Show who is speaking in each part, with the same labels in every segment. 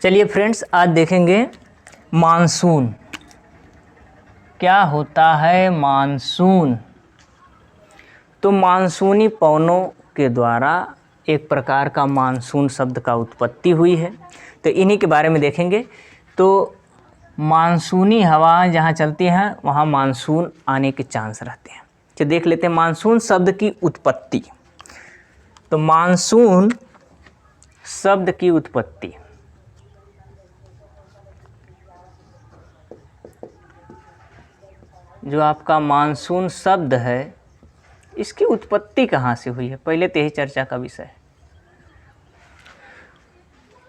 Speaker 1: चलिए फ्रेंड्स, आज देखेंगे मानसून। क्या होता है मानसून? तो मानसूनी पवनों के द्वारा एक प्रकार का मानसून शब्द का उत्पत्ति हुई है, तो इन्हीं के बारे में देखेंगे। तो मानसूनी हवा जहाँ चलती हैं वहाँ मानसून आने के चांस रहते हैं। तो देख लेते हैं मानसून शब्द की उत्पत्ति। तो मानसून शब्द की उत्पत्ति, जो आपका मानसून शब्द है, इसकी उत्पत्ति कहाँ से हुई है, पहले तो यही चर्चा का विषय है।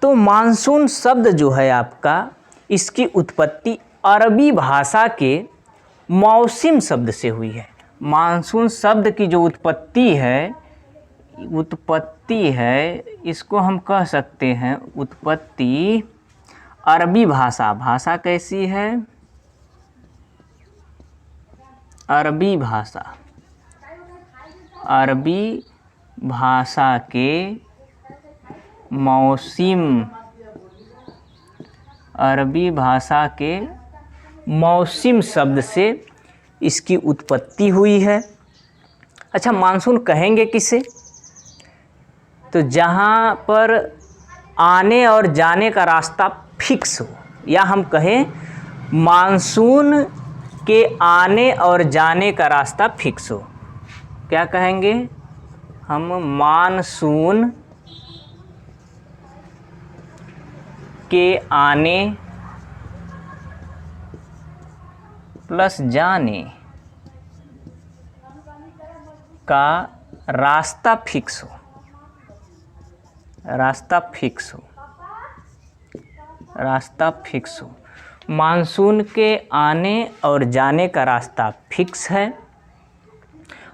Speaker 1: तो मानसून शब्द जो है आपका, इसकी उत्पत्ति अरबी भाषा के मौसम शब्द से हुई है। मानसून शब्द की जो उत्पत्ति है इसको हम कह सकते हैं उत्पत्ति अरबी भाषा कैसी है? अरबी भाषा के मौसम शब्द से इसकी उत्पत्ति हुई है। अच्छा, मानसून कहेंगे किसे? तो जहाँ पर आने और जाने का रास्ता फिक्स हो, या हम कहें मानसून के आने और जाने का रास्ता फिक्स हो। क्या कहेंगे हम? मानसून के आने प्लस जाने का रास्ता फिक्स हो। मानसून के आने और जाने का रास्ता फिक्स है।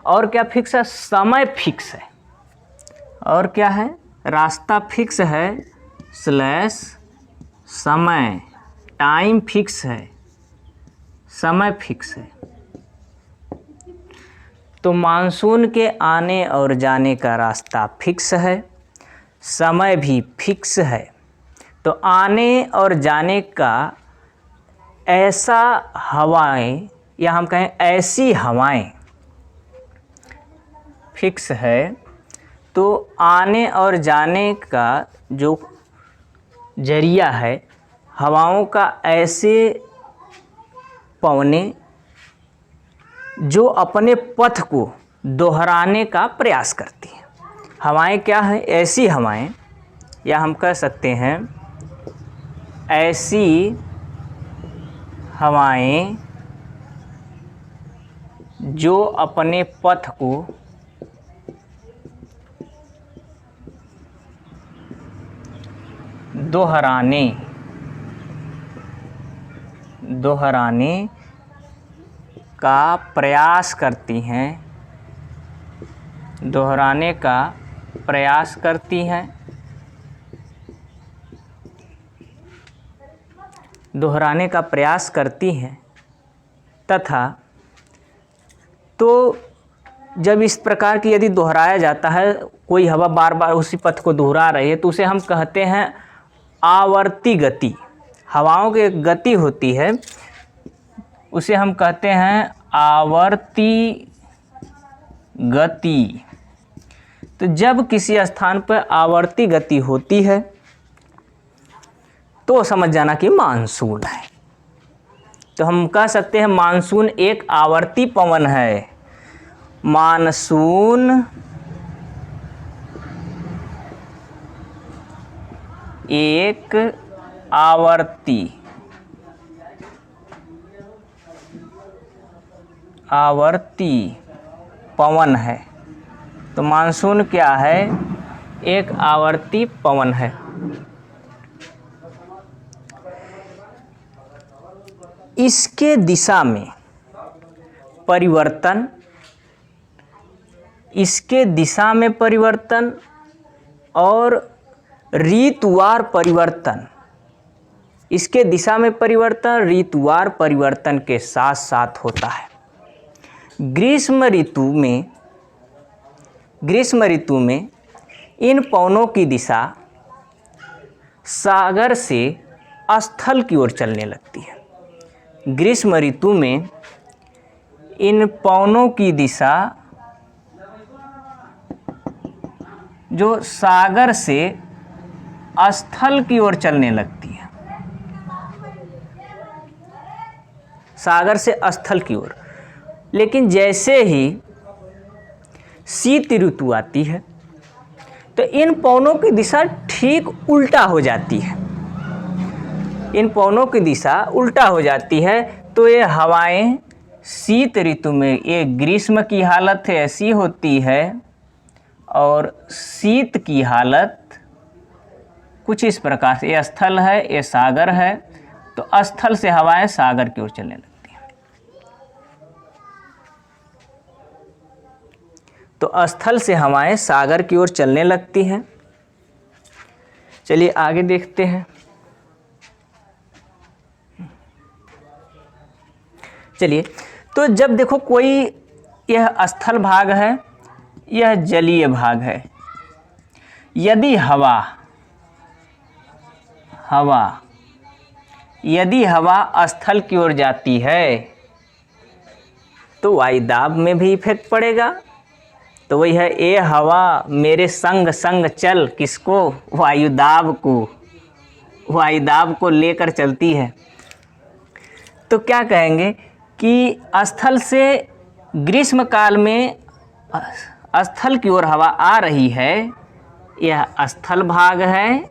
Speaker 1: और क्या फिक्स है? समय फिक्स है। और क्या है? रास्ता फिक्स है स्लैश समय, टाइम फिक्स है, समय फिक्स है। तो मानसून के आने और जाने का रास्ता फिक्स है, समय भी फिक्स है। तो आने और जाने का ऐसा हवाएं, या हम कहें ऐसी हवाएं फिक्स है। तो आने और जाने का जो जरिया है हवाओं का, ऐसे पवने जो अपने पथ को दोहराने का प्रयास करती हैं। हवाएं क्या है? ऐसी हवाएं, या हम कह सकते हैं ऐसी हवाएं जो अपने पथ को दोहराने का प्रयास करती हैं। दोहराने का प्रयास करती हैं तथा तो जब इस प्रकार की यदि दोहराया जाता है, कोई हवा बार बार उसी पथ को दोहरा रही है, तो उसे हम कहते हैं आवर्ती गति। हवाओं की एक गति होती है, उसे हम कहते हैं आवर्ती गति। तो जब किसी स्थान पर आवर्ती गति होती है तो समझ जाना कि मानसून है। तो हम कह सकते हैं मानसून एक आवर्ती पवन है। मानसून एक आवर्ती पवन है। तो मानसून क्या है? एक आवर्ती पवन है। इसके दिशा में परिवर्तन और ऋतुवार परिवर्तन के साथ साथ होता है। ग्रीष्म ऋतु में इन पवनों की दिशा सागर से स्थल की ओर चलने लगती है। ग्रीष्म ऋतु में इन पवनों की दिशा जो सागर से स्थल की ओर चलने लगती है, सागर से स्थल की ओर। लेकिन जैसे ही शीत ऋतु आती है तो इन पवनों की दिशा ठीक उल्टा हो जाती है। इन पवनों की दिशा उल्टा हो जाती है तो ये हवाएं शीत ऋतु में, ये ग्रीष्म की हालत ऐसी होती है और शीत की हालत कुछ इस प्रकार से, ये स्थल है, ये सागर है, तो स्थल से हवाएं सागर की ओर चलने लगती हैं। तो स्थल से हवाएं सागर की ओर चलने लगती हैं। चलिए आगे देखते हैं। चलिए, तो जब देखो कोई, यह स्थल भाग है, यह जलीय भाग है। यदि हवा स्थल की ओर जाती है तो वायुदाब में भी इफेक्ट पड़ेगा। तो वही है, ए हवा मेरे संग संग चल, किसको? वायुदाब को लेकर चलती है। तो क्या कहेंगे कि स्थल से ग्रीष्म काल में स्थल की ओर हवा आ रही है, यह स्थल भाग है।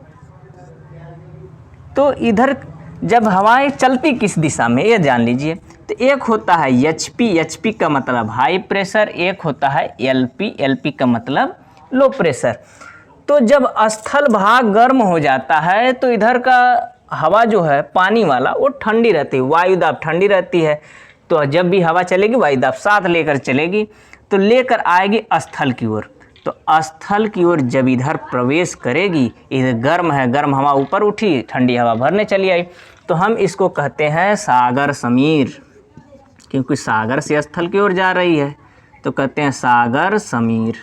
Speaker 1: तो इधर जब हवाएं चलती किस दिशा में, ये जान लीजिए। तो एक होता है एचपी का मतलब हाई प्रेशर, एक होता है एलपी का मतलब लो प्रेशर। तो जब स्थल भाग गर्म हो जाता है तो इधर का हवा जो है पानी वाला वो ठंडी रहती है, वायुदाब ठंडी रहती है। तो जब भी हवा चलेगी वायुदाब साथ लेकर चलेगी, तो लेकर आएगी स्थल की ओर। तो स्थल की ओर जब इधर प्रवेश करेगी, इधर गर्म है, गर्म हवा ऊपर उठी, ठंडी हवा भरने चली आई, तो हम इसको कहते हैं सागर समीर। क्योंकि सागर से स्थल की ओर जा रही है तो कहते हैं सागर समीर।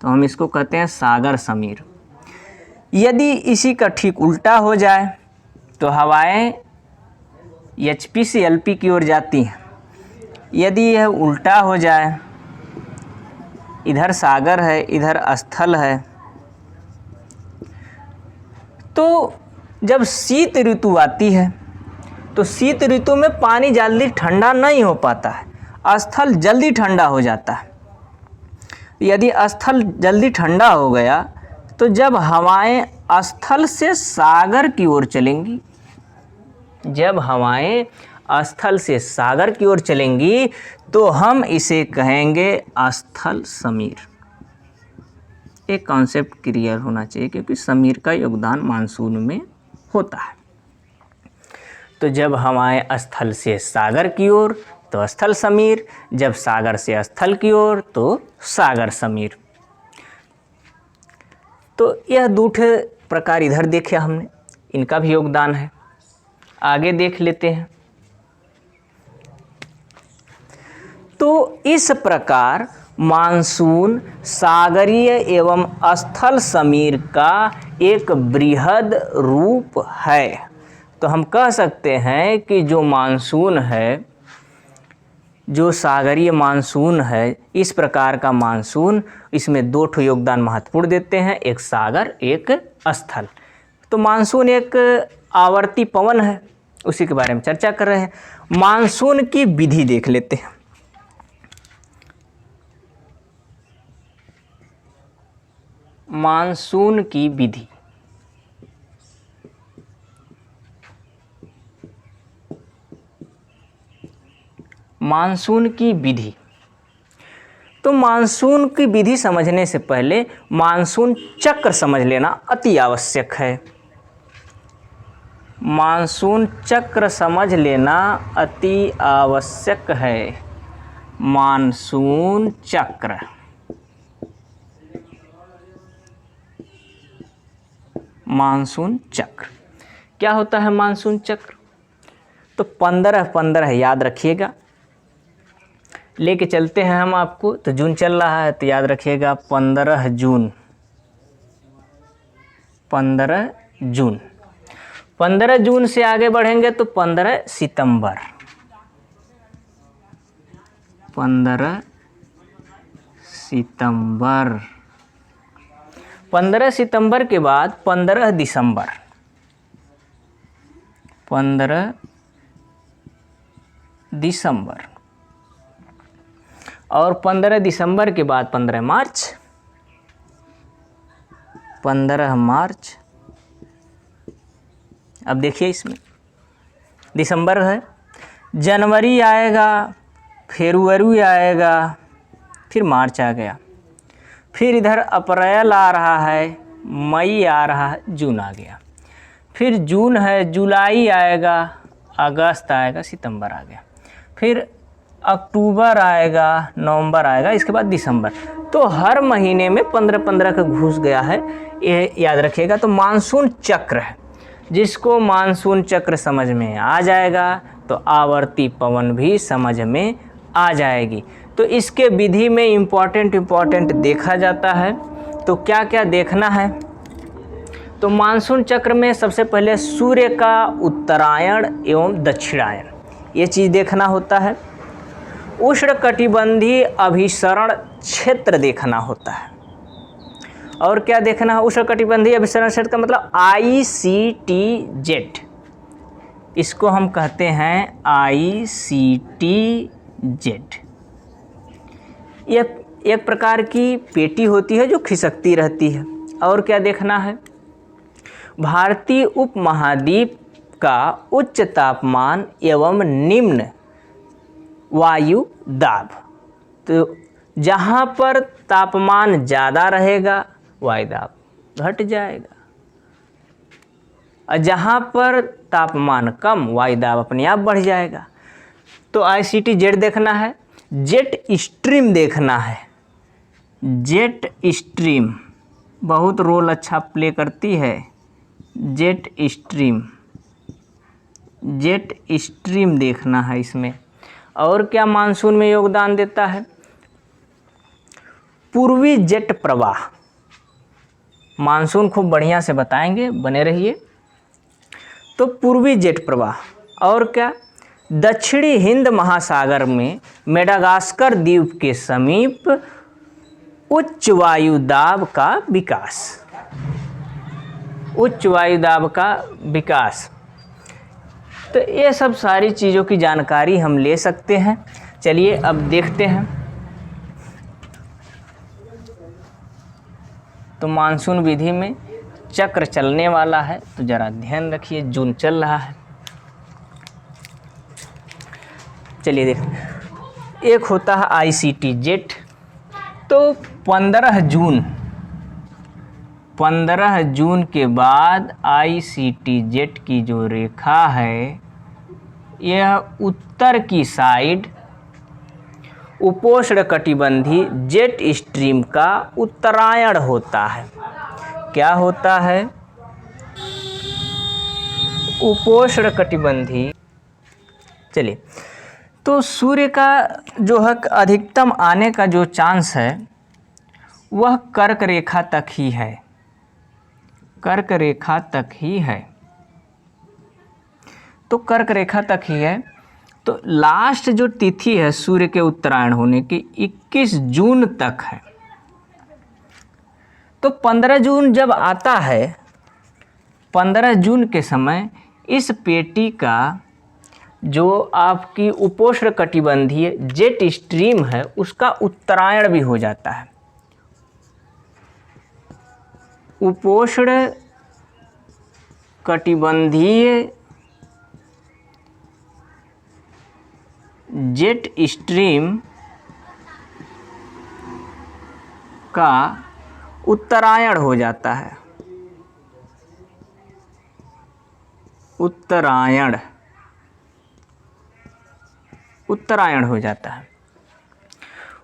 Speaker 1: तो हम इसको कहते हैं सागर समीर। यदि इसी का ठीक उल्टा हो जाए तो हवाएं एचपी से एलपी की ओर जाती हैं। यदि यह उल्टा हो जाए, इधर सागर है, इधर स्थल है, तो जब शीत ऋतु आती है तो शीत ऋतु में पानी जल्दी ठंडा नहीं हो पाता है, स्थल जल्दी ठंडा हो जाता है। यदि स्थल जल्दी ठंडा हो गया तो जब हवाएं स्थल से सागर की ओर चलेंगी, जब हवाएं स्थल से सागर की ओर चलेंगी तो हम इसे कहेंगे स्थल समीर। एक कॉन्सेप्ट क्लियर होना चाहिए क्योंकि समीर का योगदान मानसून में होता है। तो जब हवाएं स्थल से सागर की ओर तो स्थल समीर, जब सागर से स्थल की ओर तो सागर समीर। तो यह दूसरे प्रकार इधर देखे हमने, इनका भी योगदान है। आगे देख लेते हैं। तो इस प्रकार मानसून सागरीय एवं स्थल समीर का एक बृहद रूप है। तो हम कह सकते हैं कि जो मानसून है, जो सागरीय मानसून है, इस प्रकार का मानसून, इसमें दो ठो योगदान महत्वपूर्ण देते हैं, एक सागर एक स्थल। तो मानसून एक आवर्ती पवन है, उसी के बारे में चर्चा कर रहे हैं। मानसून की विधि देख लेते हैं। मानसून की विधि, मानसून की विधि। तो मानसून की विधि समझने से पहले मानसून चक्र समझ लेना अति आवश्यक है। मानसून चक्र समझ लेना अति आवश्यक है। मानसून चक्र, मानसून चक्र क्या होता है? मानसून चक्र तो 15 याद रखिएगा, लेके चलते हैं हम आपको। तो जून चल रहा है तो याद रखिएगा 15 जून, 15 जून। 15 जून से आगे बढ़ेंगे तो 15 सितंबर। 15 सितंबर। 15 सितंबर के बाद 15 दिसंबर। 15 दिसंबर और 15 दिसंबर के बाद 15 मार्च। 15 मार्च। अब देखिए इसमें दिसंबर है, जनवरी आएगा, फरवरी आएगा, फिर मार्च आ गया, फिर इधर अप्रैल आ रहा है, मई आ रहा है, जून आ गया, फिर जून है, जुलाई आएगा, अगस्त आएगा, सितंबर आ गया, फिर अक्टूबर आएगा, नवंबर आएगा, इसके बाद दिसंबर। तो हर महीने में 15-15 का घुस गया है, ये याद रखिएगा। तो मानसून चक्र है, जिसको मानसून चक्र समझ में आ जाएगा तो आवर्ती पवन भी समझ में आ जाएगी। तो इसके विधि में इम्पॉर्टेंट देखा जाता है। तो क्या क्या देखना है? तो मानसून चक्र में सबसे पहले सूर्य का उत्तरायण एवं दक्षिणायन, ये चीज़ देखना होता है। उष्णकटिबंधीय अभिसरण क्षेत्र देखना होता है। और क्या देखना है? उष्णकटिबंधीय अभिसरण क्षेत्र का मतलब ICTZ, इसको हम कहते हैं ICTZ। यह एक प्रकार की पेटी होती है जो खिसकती रहती है। और क्या देखना है? भारतीय उपमहाद्वीप का उच्च तापमान एवं निम्न वायु दाब। तो जहाँ पर तापमान ज़्यादा रहेगा वायु दाब घट जाएगा, और जहाँ पर तापमान कम वायु दाब अपने आप बढ़ जाएगा। तो ICTZ देखना है। जेट स्ट्रीम देखना है। जेट स्ट्रीम बहुत रोल अच्छा प्ले करती है। जेट स्ट्रीम, जेट स्ट्रीम देखना है इसमें। और क्या मानसून में योगदान देता है? पूर्वी जेट प्रवाह। मानसून खूब बढ़िया से बताएंगे, बने रहिए। तो पूर्वी जेट प्रवाह। और क्या? दक्षिणी हिंद महासागर में मेडागास्कर द्वीप के समीप उच्च वायु दाब का विकास। उच्च वायु दाब का विकास। तो ये सब सारी चीज़ों की जानकारी हम ले सकते हैं। चलिए अब देखते हैं। तो मानसून विधि में चक्र चलने वाला है, तो ज़रा ध्यान रखिए। जून चल रहा है। चलिए देखते। एक होता है ICTZ। तो 15 जून के बाद ICTZ की जो रेखा है, यह उत्तर की साइड उपोष्णकटिबंधीय जेट स्ट्रीम का उत्तरायण होता है। क्या होता है? उपोष्णकटिबंधीय। चलिए, तो सूर्य का जो है अधिकतम आने का जो चांस है वह कर्क रेखा तक ही है। कर्क रेखा तक ही है। तो कर्क रेखा तक ही है। तो लास्ट जो तिथि है सूर्य के उत्तरायण होने की 21 जून तक है। तो 15 जून जब आता है, 15 जून के समय इस पेटी का जो आपकी उपोष्णकटिबंधीय जेट स्ट्रीम है उसका उत्तरायण भी हो जाता है। उपोष्णकटिबंधीय जेट स्ट्रीम का उत्तरायण हो जाता है। उत्तरायण हो जाता है।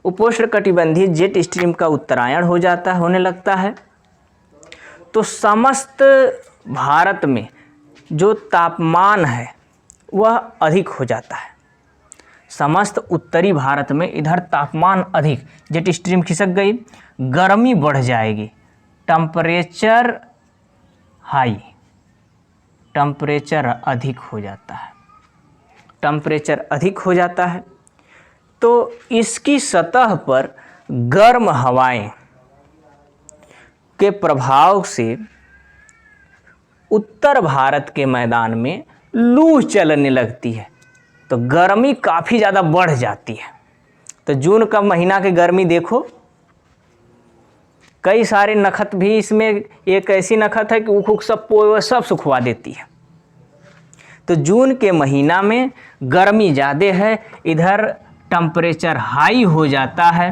Speaker 1: उपोष्णकटिबंधीय जेट स्ट्रीम का उत्तरायण हो जाता है, होने लगता है। तो समस्त भारत में जो तापमान है वह अधिक हो जाता है। समस्त उत्तरी भारत में इधर तापमान अधिक, जेट स्ट्रीम खिसक गई, गर्मी बढ़ जाएगी, टेम्परेचर हाई, टेम्परेचर अधिक हो जाता है, टेम्परेचर अधिक हो जाता है तो इसकी सतह पर गर्म हवाएं के प्रभाव से उत्तर भारत के मैदान में लू चलने लगती है, तो गर्मी काफ़ी ज़्यादा बढ़ जाती है। तो जून का महीना की गर्मी देखो, कई सारे नखत भी इसमें एक ऐसी नखत है कि उख सब सुखवा देती है। तो जून के महीना में गर्मी ज़्यादा है, इधर टेम्परेचर हाई हो जाता है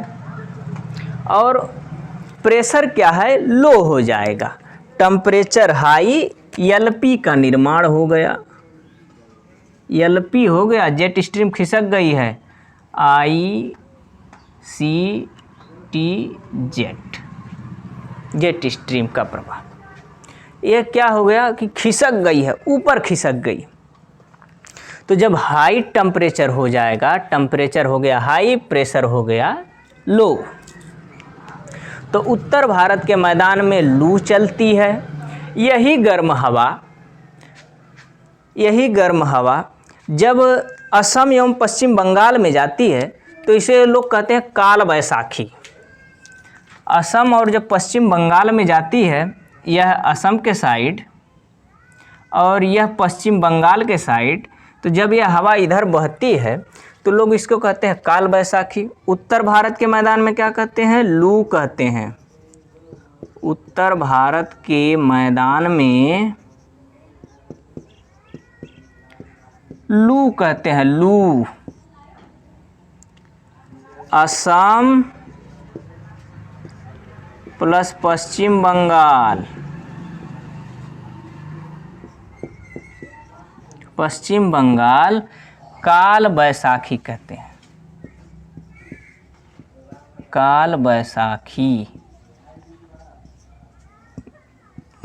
Speaker 1: और प्रेशर क्या है, लो हो जाएगा। टेम्परेचर हाई, एलपी का निर्माण हो गया, एलपी हो गया, जेट स्ट्रीम खिसक गई है, आई सी टी जेट स्ट्रीम का प्रभाव। ये क्या हो गया कि खिसक गई है, ऊपर खिसक गई। तो जब हाई टेम्परेचर हो जाएगा, टेम्परेचर हो गया हाई, प्रेशर हो गया लो, तो उत्तर भारत के मैदान में लू चलती है। यही गर्म हवा जब असम एवं पश्चिम बंगाल में जाती है तो इसे लोग कहते हैं काल बैसाखी। असम और जब पश्चिम बंगाल में जाती है, यह असम के साइड और यह पश्चिम बंगाल के साइड, तो जब यह हवा इधर बहती है तो लोग इसको कहते हैं काल बैसाखी। उत्तर भारत के मैदान में क्या कहते हैं, लू कहते हैं। उत्तर भारत के मैदान में लू कहते हैं, लू। असम प्लस पश्चिम बंगाल, पश्चिम बंगाल काल बैसाखी कहते हैं, काल बैसाखी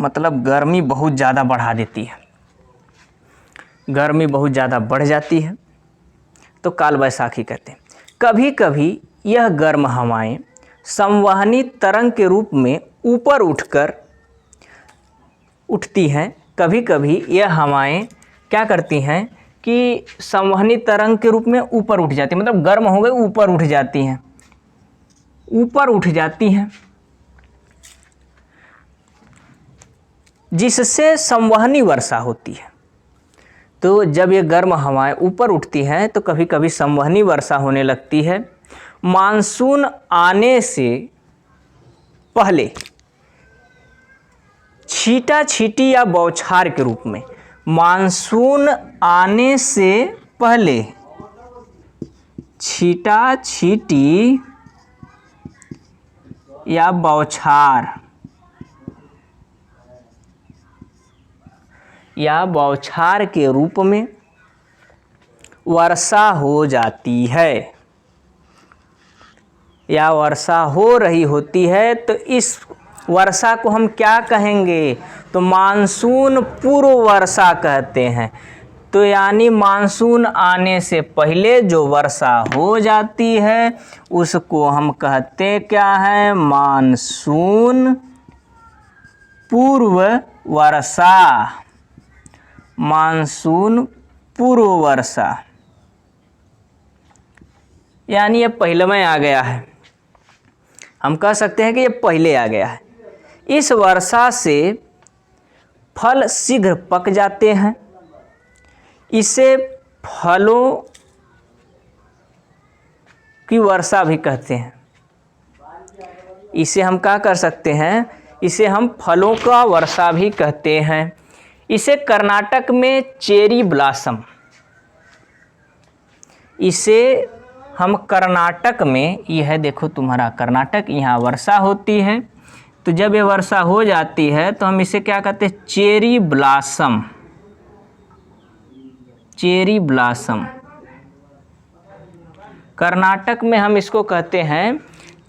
Speaker 1: मतलब गर्मी बहुत ज़्यादा बढ़ा देती है, गर्मी बहुत ज़्यादा बढ़ जाती है तो काल बैसाखी कहते हैं। कभी कभी यह गर्म हवाएं संवहनी तरंग के रूप में ऊपर उठती हैं। कभी कभी यह हवाएं क्या करती हैं कि संवहनी तरंग के रूप में ऊपर उठ जाती हैं, मतलब गर्म हो गए ऊपर उठ जाती हैं, ऊपर उठ जाती हैं, जिससे संवहनी वर्षा होती है। तो जब ये गर्म हवाएं ऊपर उठती हैं तो कभी कभी संवहनी वर्षा होने लगती है। मानसून आने से पहले छीटा छीटी या बौछार के रूप में, मानसून आने से पहले छीटा छीटी या बौछार के रूप में वर्षा हो जाती है या वर्षा हो रही होती है, तो इस वर्षा को हम क्या कहेंगे, तो मानसून पूर्व वर्षा कहते हैं। तो यानी मानसून आने से पहले जो वर्षा हो जाती है उसको हम कहते क्या है, मानसून पूर्व वर्षा, मानसून पूर्व वर्षा। यानी ये पहले में आ गया है, हम कह सकते हैं कि ये पहले आ गया है। इस वर्षा से फल शीघ्र पक जाते हैं, इसे फलों की वर्षा भी कहते हैं। इसे हम क्या कर सकते हैं, इसे हम फलों का वर्षा भी कहते हैं। इसे कर्नाटक में चेरी ब्लॉसम, इसे हम कर्नाटक में, यह देखो तुम्हारा कर्नाटक, यहाँ वर्षा होती है, तो जब ये वर्षा हो जाती है तो हम इसे क्या कहते हैं, cherry blossom, cherry blossom. Karnataka में हम इसको कहते हैं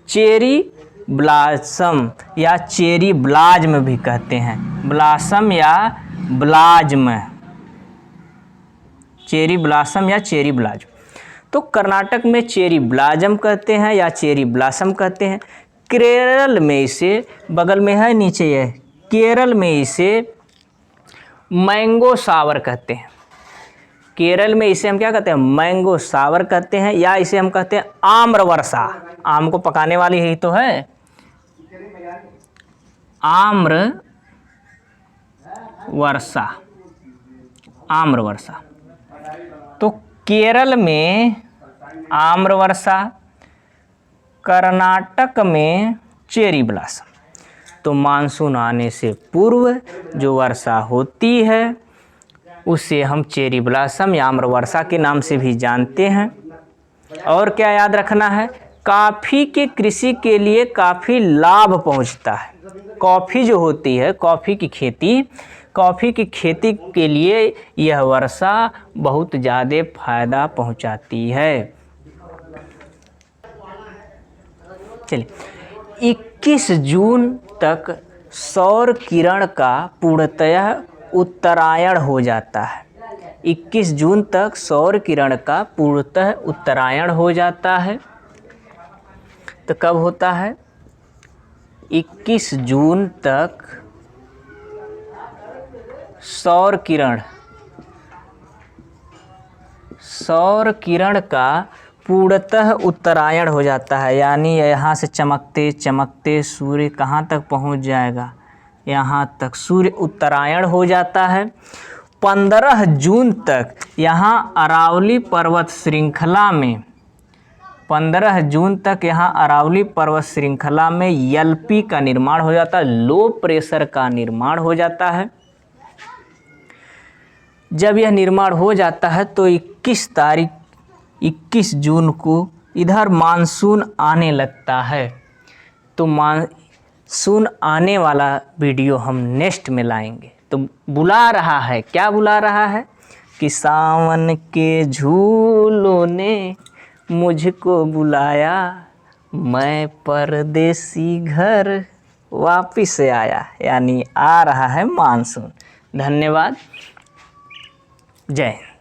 Speaker 1: चेरी ब्लॉसम या चेरी ब्लाज्म भी कहते हैं, ब्लॉसम या ब्लाज्म, चेरी ब्लॉसम या चेरी ब्लाज्म। तो कर्नाटक में चेरी ब्लाज्म कहते हैं या चेरी ब्लॉसम कहते हैं। केरल में इसे, बगल में है नीचे, यह केरल में इसे मैंगो सावर कहते हैं। केरल में इसे हम क्या कहते हैं, मैंगो सावर कहते हैं, या इसे हम कहते हैं आम्र वर्षा। आम को पकाने वाली ही तो है, आम्र वर्षा, आम्र वर्षा। तो केरल में आम्र वर्षा, कर्नाटक में चेरी ब्लॉसम। तो मानसून आने से पूर्व जो वर्षा होती है उसे हम चेरी ब्लॉसम या आम्र वर्षा के नाम से भी जानते हैं। और क्या याद रखना है, कॉफ़ी के कृषि के लिए काफ़ी लाभ पहुंचता है। कॉफ़ी जो होती है, कॉफ़ी की खेती के लिए यह वर्षा बहुत ज़्यादा फायदा पहुंचाती है। चलिए, 21 जून तक सौर किरण का पूर्णतः उत्तरायण हो जाता है। 21 जून तक सौर किरण का पूर्णतः उत्तरायण हो जाता है। तो कब होता है, 21 जून तक सौर किरण का पूर्णतः उत्तरायण हो जाता है। यानी यहाँ से चमकते चमकते सूर्य कहाँ तक पहुँच जाएगा, यहाँ तक सूर्य उत्तरायण हो जाता है। 15 जून तक यहाँ अरावली पर्वत श्रृंखला में 15 जून तक यहाँ अरावली पर्वत श्रृंखला में एलपी का निर्माण हो जाता है, लो प्रेशर का निर्माण हो जाता है। जब यह निर्माण हो जाता है तो 21 जून को इधर मानसून आने लगता है। तो मानसून आने वाला वीडियो हम नेक्स्ट में लाएंगे। तो बुला रहा है, क्या बुला रहा है कि सावन के झूलों ने मुझको बुलाया, मैं परदेसी घर वापिस आया। यानी आ रहा है मानसून। धन्यवाद, जय हिंद।